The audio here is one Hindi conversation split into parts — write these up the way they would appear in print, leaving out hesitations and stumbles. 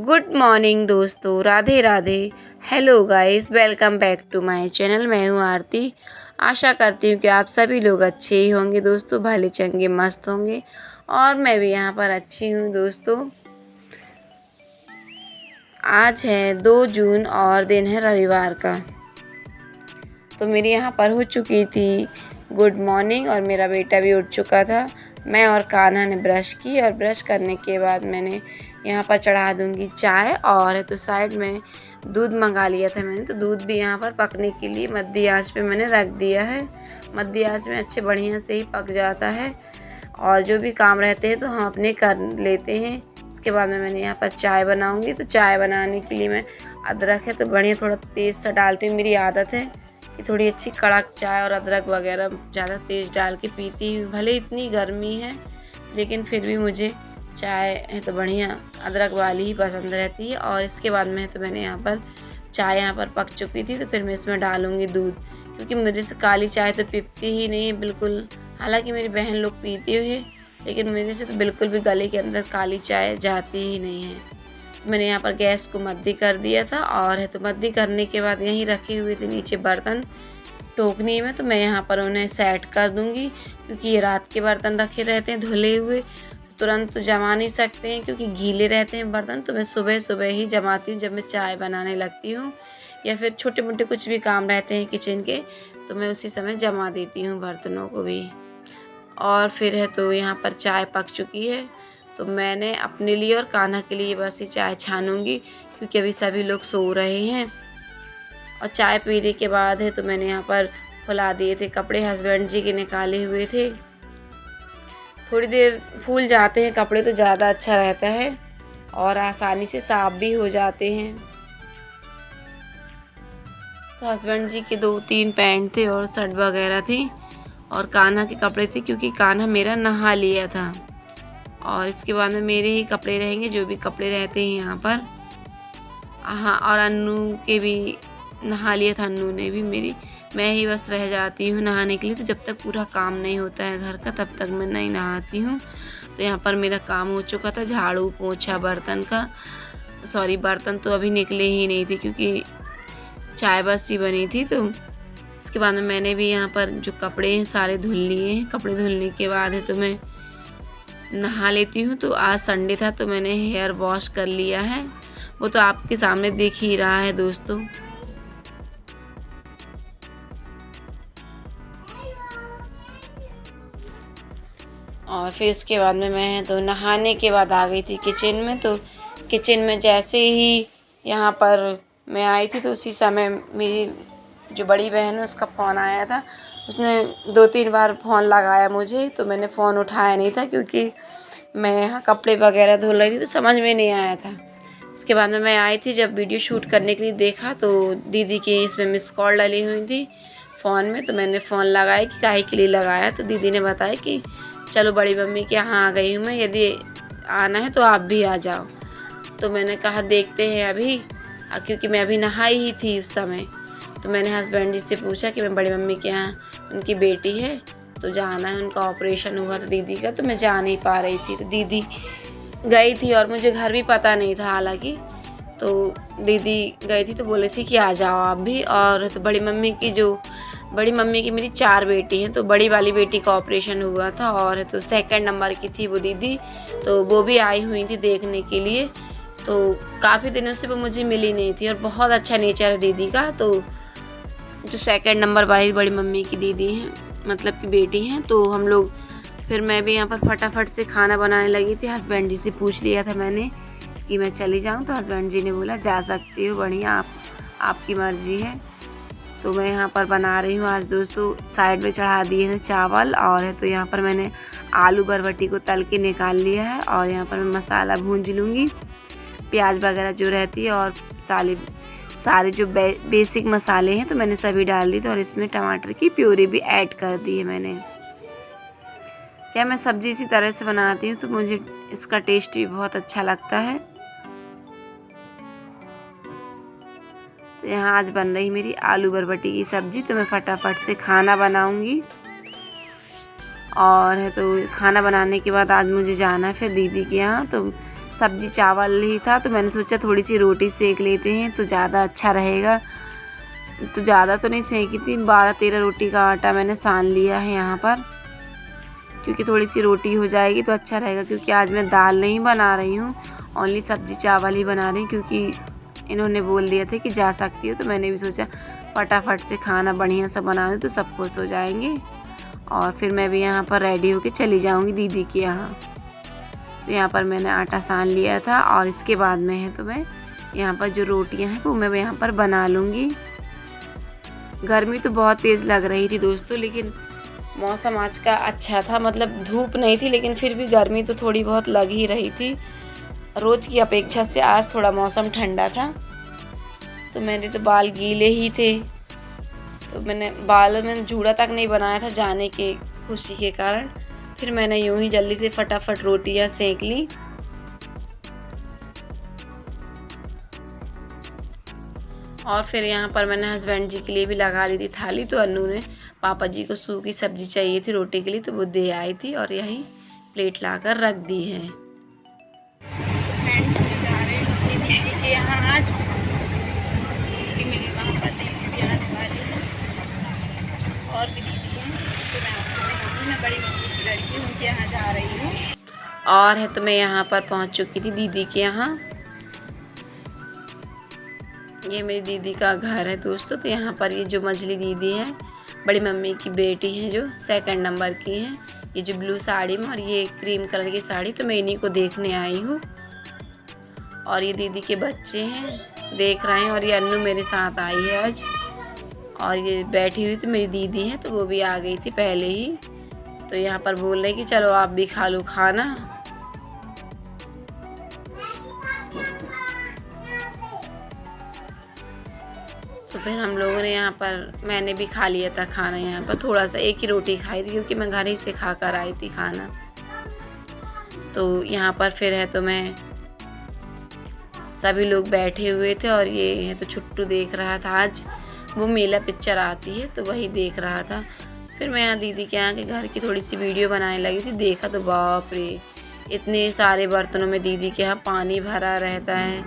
गुड मॉर्निंग दोस्तों, Radhe Radhe. Hello guys, welcome back to my channel. मैं हूँ आरती। आशा करती हूँ कि आप सभी लोग अच्छे ही होंगे दोस्तों, भले चंगे मस्त होंगे। और मैं भी यहाँ पर अच्छी हूँ दोस्तों। आज है 2 जून और दिन है रविवार का। तो मेरी यहाँ पर हो चुकी थी गुड मॉर्निंग और मेरा बेटा भी उठ चुका था। मैं और कान्हा ने ब्रश की और ब्रश करने के बाद मैंने यहाँ पर चढ़ा दूँगी चाय। और तो साइड में दूध मंगा लिया था मैंने, तो दूध भी यहाँ पर पकने के लिए मध्य आंच पे मैंने रख दिया है। मध्य आंच में अच्छे बढ़िया से ही पक जाता है और जो भी काम रहते हैं तो हम अपने कर लेते हैं। इसके बाद में मैंने यहाँ पर चाय बनाऊँगी। तो चाय बनाने के लिए मैं अदरक है तो बढ़िया थोड़ा तेज़ सा डालती हूँ। मेरी आदत है कि थोड़ी अच्छी कड़क चाय और अदरक वगैरह ज़्यादा तेज़ डाल के पीती हूँ। भले इतनी गर्मी है लेकिन फिर भी मुझे चाय है तो बढ़िया अदरक वाली ही पसंद रहती है। और इसके बाद में तो मैंने यहाँ पर चाय यहाँ पर पक चुकी थी, तो फिर मैं इसमें डालूँगी दूध, क्योंकि मेरे से काली चाय तो पीती ही नहीं है बिल्कुल। हालांकि मेरी बहन लोग पीती हुई, लेकिन मेरे से तो बिल्कुल भी गले के अंदर काली चाय जाती ही नहीं है। तो मैंने यहाँ पर गैस को मद्दी कर दिया था और है तो मद्दी करने के बाद यहीं रखे हुए थे नीचे बर्तन टोकनी में, तो मैं यहाँ पर उन्हें सेट कर दूँगी। क्योंकि ये रात के बर्तन रखे रहते हैं धुले हुए, तुरंत तो जमा नहीं सकते हैं क्योंकि गीले रहते हैं बर्तन। तो मैं सुबह सुबह ही जमाती हूँ जब मैं चाय बनाने लगती हूँ, या फिर छोटे मोटे कुछ भी काम रहते हैं किचन के, तो मैं उसी समय जमा देती हूँ बर्तनों को भी। और फिर है तो यहाँ पर चाय पक चुकी है, तो मैंने अपने लिए और कान्हा के लिए बस ये चाय छानूँगी, क्योंकि अभी सभी लोग सो रहे हैं। और चाय पीने के बाद है तो मैंने यहाँ पर फुला दिए थे कपड़े, हस्बैंड जी के निकाले हुए थे। थोड़ी देर फूल जाते हैं कपड़े तो ज़्यादा अच्छा रहता है और आसानी से साफ भी हो जाते हैं। तो हस्बैंड जी के 2-3 पैंट थे और शर्ट वगैरह थी, और कान्हा के कपड़े थे क्योंकि कान्हा मेरा नहा लिया था। और इसके बाद में मेरे ही कपड़े रहेंगे जो भी कपड़े रहते हैं यहाँ पर। हाँ, और अन्नू के भी नहा लिया था, अन्नू ने भी मेरी। मैं ही बस रह जाती हूँ नहाने के लिए, तो जब तक पूरा काम नहीं होता है घर का तब तक मैं नहीं नहाती हूँ। तो यहाँ पर मेरा काम हो चुका था, झाड़ू पोछा बर्तन का। सॉरी, बर्तन तो अभी निकले ही नहीं थे क्योंकि चाय बस ही बनी थी। तो इसके बाद में मैंने भी यहाँ पर जो कपड़े हैं सारे धुल लिए हैं। कपड़े धुलने के बाद है तो मैं नहा लेती हूँ। तो आज संडे था तो मैंने हेयर वॉश कर लिया है, वो तो आपके सामने दिख ही रहा है दोस्तों। और फिर इसके बाद में मैं तो नहाने के बाद आ गई थी किचन में। तो किचन में जैसे ही यहाँ पर मैं आई थी तो उसी समय मेरी जो बड़ी बहन है उसका फ़ोन आया था। उसने 2-3 बार फ़ोन लगाया मुझे, तो मैंने फ़ोन उठाया नहीं था क्योंकि मैं यहाँ कपड़े वगैरह धुल रही थी, तो समझ में नहीं आया था। इसके बाद में मैं आई थी, जब वीडियो शूट करने के लिए देखा तो दीदी की इसमें मिस कॉल डली हुई थी फ़ोन में। तो मैंने फ़ोन लगाया कि काहे के लिए लगाया, तो दीदी ने बताया कि चलो बड़ी मम्मी के यहाँ आ गई हूँ मैं, यदि आना है तो आप भी आ जाओ। तो मैंने कहा देखते हैं अभी, क्योंकि मैं अभी नहाई ही थी उस समय। तो मैंने हस्बैंड जी से पूछा कि मैं बड़ी मम्मी के यहाँ, उनकी बेटी है तो जाना है, उनका ऑपरेशन हुआ था दीदी का, तो मैं जा नहीं पा रही थी। तो दीदी गई थी और मुझे घर भी पता नहीं था हालांकि। तो दीदी गई थी तो बोले थी कि आ जाओ आप भी। और तो बड़ी मम्मी की मेरी 4 बेटी हैं, तो बड़ी वाली बेटी का ऑपरेशन हुआ था और तो सेकंड नंबर की थी वो दीदी, तो वो भी आई हुई थी देखने के लिए। तो काफ़ी दिनों से वो मुझे मिली नहीं थी और बहुत अच्छा नेचर है दीदी का। तो जो सेकंड नंबर वाली बड़ी मम्मी की दीदी हैं, मतलब की बेटी हैं, तो हम लोग फिर मैं भी यहाँ पर फटाफट से खाना बनाने लगी थी। हस्बैंड जी से पूछ लिया था मैंने कि मैं चली जाऊँ, तो हस्बैंड जी ने बोला जा सकती हो, बढ़िया, आपकी मर्ज़ी है। तो मैं यहाँ पर बना रही हूँ आज दोस्तों। साइड में चढ़ा दिए हैं चावल, और है तो यहाँ पर मैंने आलू बरबटी को तल के निकाल लिया है। और यहाँ पर मैं मसाला भूंज लूँगी, प्याज वगैरह जो रहती है, और सारे जो बेसिक मसाले हैं तो मैंने सभी डाल दी थे। और इसमें टमाटर की प्यूरी भी ऐड कर दी है मैंने। क्या मैं सब्ज़ी इसी तरह से बनाती हूँ तो मुझे इसका टेस्ट भी बहुत अच्छा लगता है। तो यहाँ आज बन रही मेरी आलू बरबटी की सब्ज़ी, तो मैं फटाफट से खाना बनाऊँगी। और है तो खाना बनाने के बाद आज मुझे जाना है फिर दीदी के यहाँ, तो सब्जी चावल ही था, तो मैंने सोचा थोड़ी सी रोटी सेक लेते हैं तो ज़्यादा अच्छा रहेगा। तो ज़्यादा तो नहीं सेकी थी, 12-13 रोटी का आटा मैंने सान लिया है यहाँ पर, क्योंकि थोड़ी सी रोटी हो जाएगी तो अच्छा रहेगा। क्योंकि आज मैं दाल नहीं बना रही हूँ, ओनली सब्जी चावल ही बना रही हूँ, क्योंकि इन्होंने बोल दिया था कि जा सकती हो। तो मैंने भी सोचा फटाफट से खाना बढ़िया सा बना दूँ तो सब खुश हो जाएंगे। और फिर मैं भी यहाँ पर रेडी होके चली जाऊँगी दीदी के यहाँ। तो यहाँ पर मैंने आटा सान लिया था और इसके बाद में है तो मैं यहाँ पर जो रोटियाँ हैं वो मैं यहाँ पर बना लूँगी। गर्मी तो बहुत तेज़ लग रही थी दोस्तों, लेकिन मौसम आज का अच्छा था, मतलब धूप नहीं थी लेकिन फिर भी गर्मी तो थोड़ी बहुत लग ही रही थी। रोज़ की अपेक्षा से आज थोड़ा मौसम ठंडा था। तो मेरे तो बाल गीले ही थे, तो मैंने बाल में जूड़ा तक नहीं बनाया था जाने के खुशी के कारण। फिर मैंने यूं ही जल्दी से फटाफट रोटियां सेक ली। और फिर यहाँ पर मैंने हस्बैंड जी के लिए भी लगा दी थी थाली। तो अन्नू ने पापा जी को सूखी सब्जी चाहिए थी रोटी के लिए, तो वो दे आई थी और यही प्लेट लाकर रख दी है। फ्रेंड्स जा रहे हैं अपनी दीदी के यहाँ आज, क्योंकि मेरी वहाँ पर दीदी भी आने वाली है और भी दीदी हैं। तो मैं आपसे मिलूँगी, मैं बड़ी मम्मी की लड़की उनके यहाँ जा रही हूँ। और है तो मैं यहाँ पर पहुँच चुकी थी दीदी के यहाँ। ये मेरी दीदी का घर है दोस्तों। तो यहाँ पर ये जो मझली दीदी है, बड़ी मम्मी की बेटी है जो 2nd नंबर की है, ये जो ब्लू साड़ी में और ये क्रीम कलर की साड़ी, तो मैं इन्हीं को देखने आई हूँ। और ये दीदी के बच्चे हैं, देख रहे हैं। और ये अन्नू मेरे साथ आई है आज। और ये बैठी हुई तो मेरी दीदी है, तो वो भी आ गई थी पहले ही। तो यहाँ पर बोल रहे कि चलो आप भी खा लो खाना। तो फिर हम लोगों ने यहाँ पर, मैंने भी खा लिया था खाना यहाँ पर, थोड़ा सा एक ही रोटी खाई थी क्योंकि मैं घर ही से खा कर आई थी खाना। तो यहाँ पर फिर है तो मैं, सभी लोग बैठे हुए थे और ये है तो छुट्टू देख रहा था। आज वो मेला पिक्चर आती है तो वही देख रहा था। फिर मैं यहाँ दीदी के यहाँ के घर की थोड़ी सी वीडियो बनाने लगी थी। देखा तो बाप रे, इतने सारे बर्तनों में दीदी के यहाँ पानी भरा रहता है,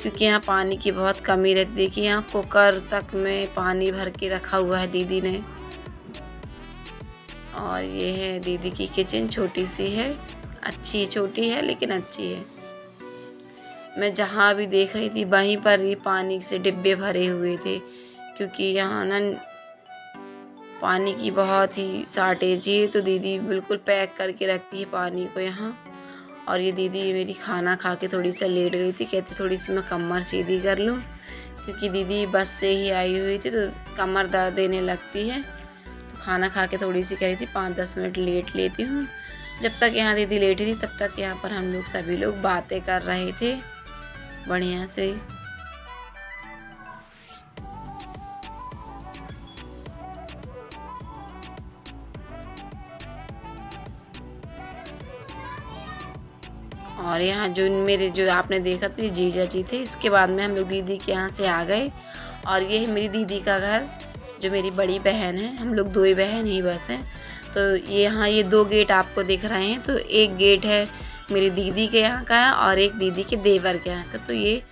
क्योंकि यहाँ पानी की बहुत कमी रहती। देखिए यहाँ कुकर तक में पानी भर के रखा हुआ है दीदी ने। और ये है दीदी की किचन, छोटी सी है, अच्छी छोटी है लेकिन अच्छी है। मैं जहाँ भी देख रही थी वहीं पर ये पानी से डिब्बे भरे हुए थे, क्योंकि यहाँ ना पानी की बहुत ही शॉर्टेज है। तो दीदी बिल्कुल पैक करके रखती है पानी को यहाँ। और ये दीदी मेरी खाना खा के थोड़ी सी लेट गई थी, कहती थोड़ी सी मैं कमर सीधी कर लूँ, क्योंकि दीदी बस से ही आई हुई थी तो कमर दर्द देने लगती है। तो खाना खा के थोड़ी सी कह रही थी 5-10 मिनट लेट लेती हूँ। जब तक यहाँ दीदी लेटी थी तब तक यहाँ पर हम लोग सभी लोग बातें कर रहे थे बढ़िया से। और यहाँ जो मेरे, जो आपने देखा तो ये जीजा जी थे। इसके बाद में हम लोग दीदी के यहाँ से आ गए। और ये है मेरी दीदी का घर, जो मेरी बड़ी बहन है। हम लोग 2 ही बहन ही बस हैं। तो ये यहाँ ये 2 गेट आपको दिख रहे हैं। तो एक गेट है मेरी दीदी के यहाँ का और एक दीदी के देवर के यहाँ का। तो ये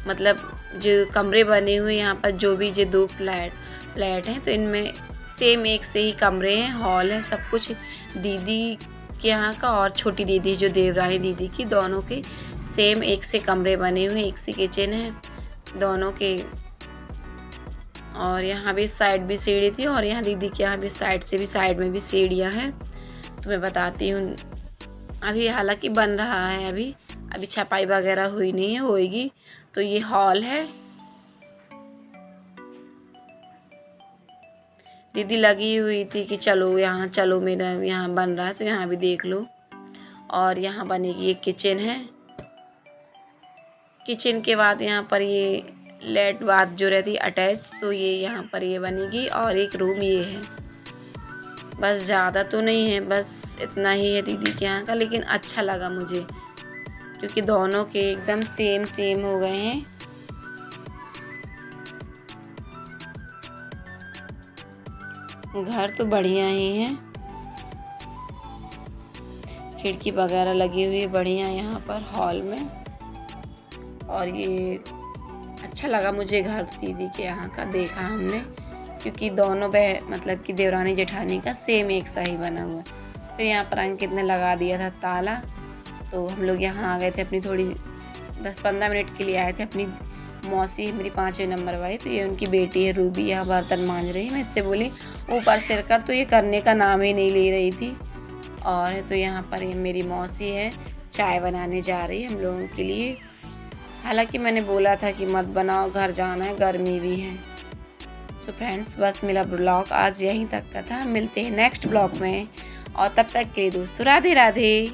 मतलब जो कमरे बने हुए यहाँ पर, जो भी ये 2 फ्लैट हैं, तो इनमें सेम एक से ही कमरे हैं, हॉल है, सब कुछ दीदी के यहाँ का और छोटी दीदी जो देवरानी दीदी की, दोनों के सेम एक से कमरे बने हुए, एक सी किचन है दोनों के। और यहाँ भी साइड भी सीढ़ी थी और यहाँ दीदी के यहाँ भी साइड से भी, साइड में भी सीढ़ियाँ हैं। तो मैं बताती हूँ, अभी हालांकि बन रहा है, अभी छपाई वगैरह हुई नहीं है, होएगी। तो ये हॉल है। दीदी लगी हुई थी कि चलो यहाँ चलो, मेरा यहाँ बन रहा है तो यहाँ भी देख लो। और यहाँ बनेगी एक किचन है। किचन के बाद यहाँ पर ये लेट बाथ जो रहती अटैच, तो ये यहाँ पर ये बनेगी। और एक रूम ये है, बस ज़्यादा तो नहीं है, बस इतना ही है दीदी के यहाँ का। लेकिन अच्छा लगा मुझे, क्योंकि दोनों के एकदम सेम हो गए हैं। घर तो बढ़िया ही है, खिड़की वगैरह लगी हुई है बढ़िया यहाँ पर हॉल में। और ये अच्छा लगा मुझे घर दीदी के यहाँ का देखा हमने, क्योंकि दोनों मतलब कि देवरानी जेठानी का सेम एक सा ही बना हुआ। फिर यहाँ पर अंकित ने लगा दिया था ताला, तो हम लोग यहाँ आ गए थे अपनी थोड़ी 10-15 मिनट के लिए आए थे। अपनी मौसी मेरी 5वें नंबर वाली, तो ये उनकी बेटी है रूबी, यहाँ बर्तन मांज रही है। मैं इससे बोली ऊपर सिर कर, तो ये करने का नाम ही नहीं ले रही थी। और तो यहाँ पर ये मेरी मौसी है, चाय बनाने जा रही है हम लोगों के लिए। हालांकि मैंने बोला था कि मत बनाओ, घर जाना है, गर्मी भी है। सो फ्रेंड्स, बस मेरा ब्लॉग आज यहीं तक का था। मिलते हैं नेक्स्ट ब्लॉग में, और तब तक के लिए दोस्तों राधे राधे।